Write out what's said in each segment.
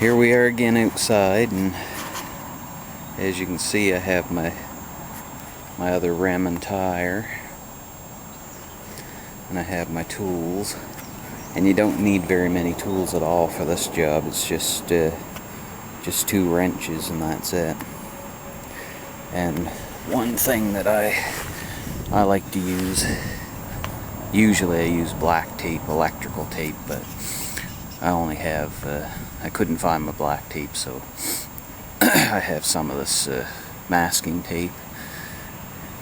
Here we are again outside, and as you can see I have my other rim and tire, and I have my tools. And you don't need very many tools at all for this job. It's just 2 wrenches and that's it. And one thing that I like to use, usually I use black tape, electrical tape, but I only have, I couldn't find my black tape, so I have some of this masking tape.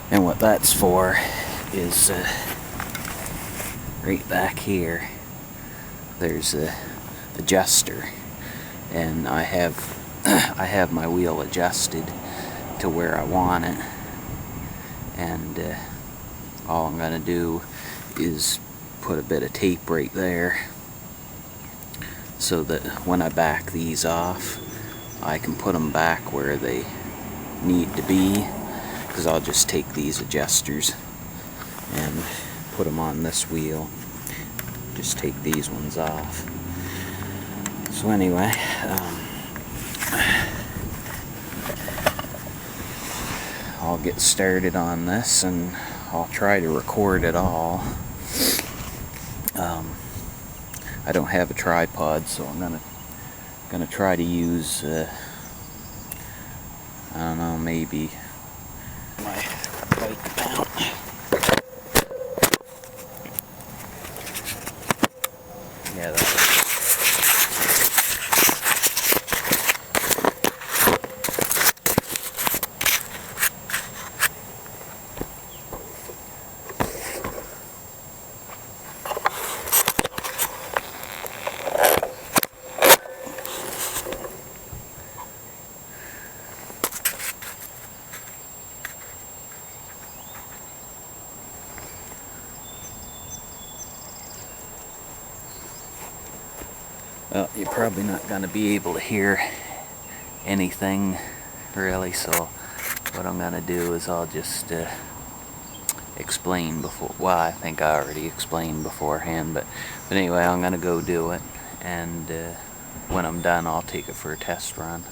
And what that's for is right back here, there's a adjuster, and I have my wheel adjusted to where I want it, and all I'm gonna do is put a bit of tape right there so that when I back these off I can put them back where they need to be, because I'll just take these adjusters and put them on this wheel. Just take these ones off. So anyway, I'll get started on this, and I'll try to record it all. I don't have a tripod, so I'm gonna try to use I don't know, maybe my bike mount. Yeah, well, you're probably not going to be able to hear anything really, so what I'm going to do is I'll just explain before. Well, I think I already explained beforehand, but anyway, I'm going to go do it, and when I'm done I'll take it for a test run.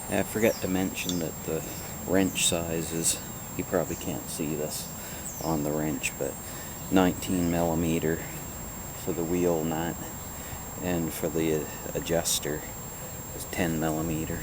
I forgot to mention that the wrench size is, you probably can't see this on the wrench, but 19mm for the wheel nut, and for the adjuster is 10mm.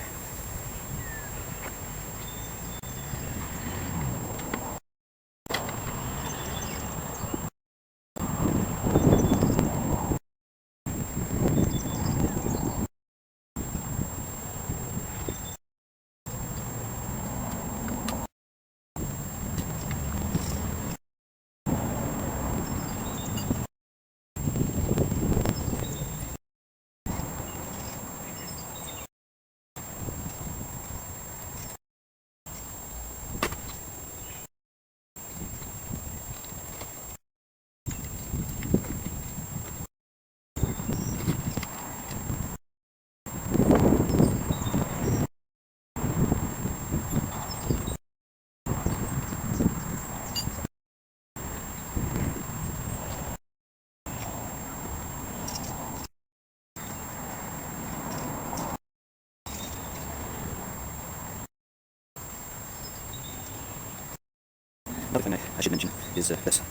Another thing I should mention is this.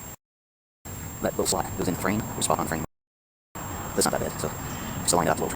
That little slot goes in the frame, or spot on frame. That's not that bad, so just line it up a little.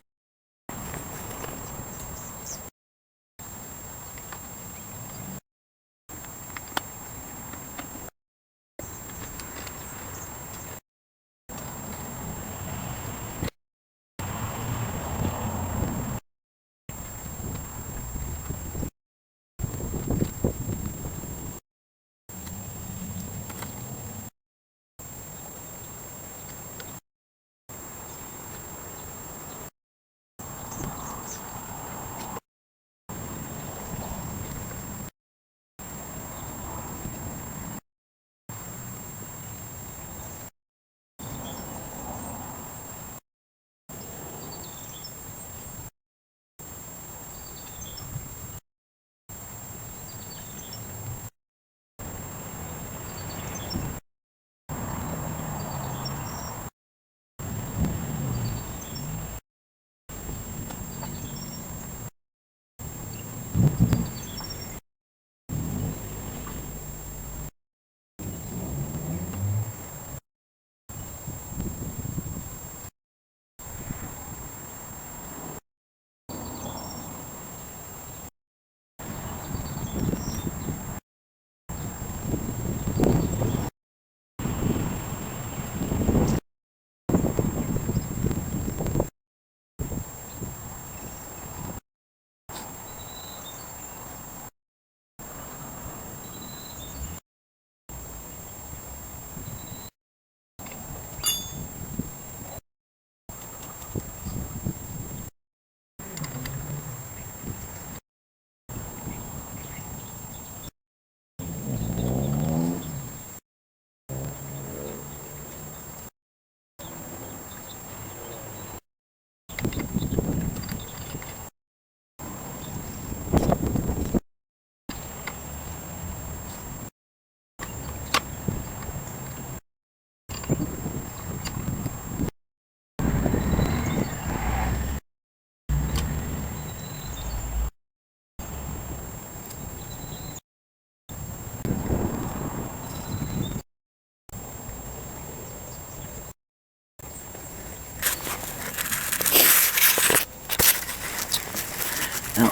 Well,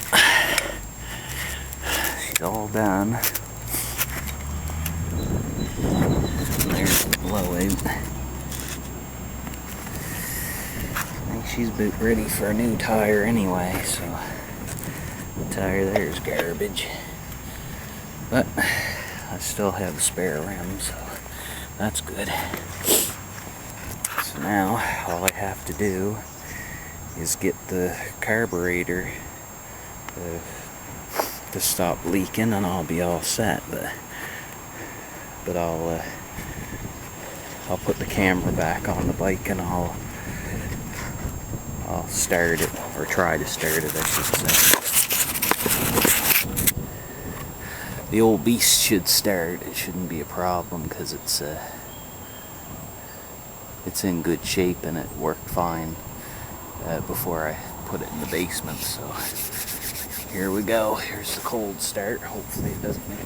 she's all done. There's the blowout. I think she's about ready for a new tire anyway, so the tire there's garbage. But I still have the spare rim, so that's good. So now all I have to do is get the carburetor to stop leaking, and I'll be all set. But I'll put the camera back on the bike, and I'll start it, or try to start it, I should say. The old beast should start. It shouldn't be a problem because it's in good shape and it worked fine before I put it in the basement. So here we go. Here's the cold start. Hopefully it doesn't make a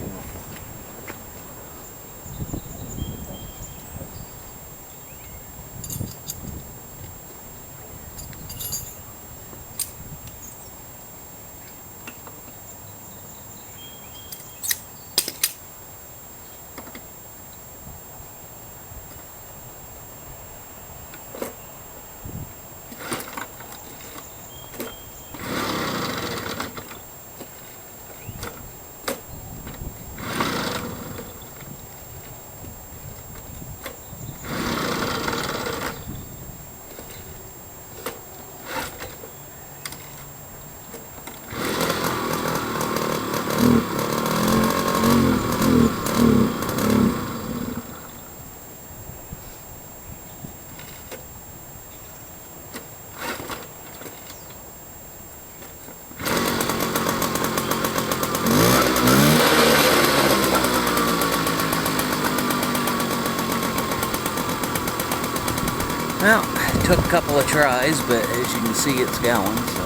Well, it took a couple of tries, but as you can see, it's going, so.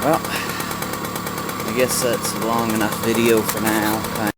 Well, I guess that's a long enough video for now.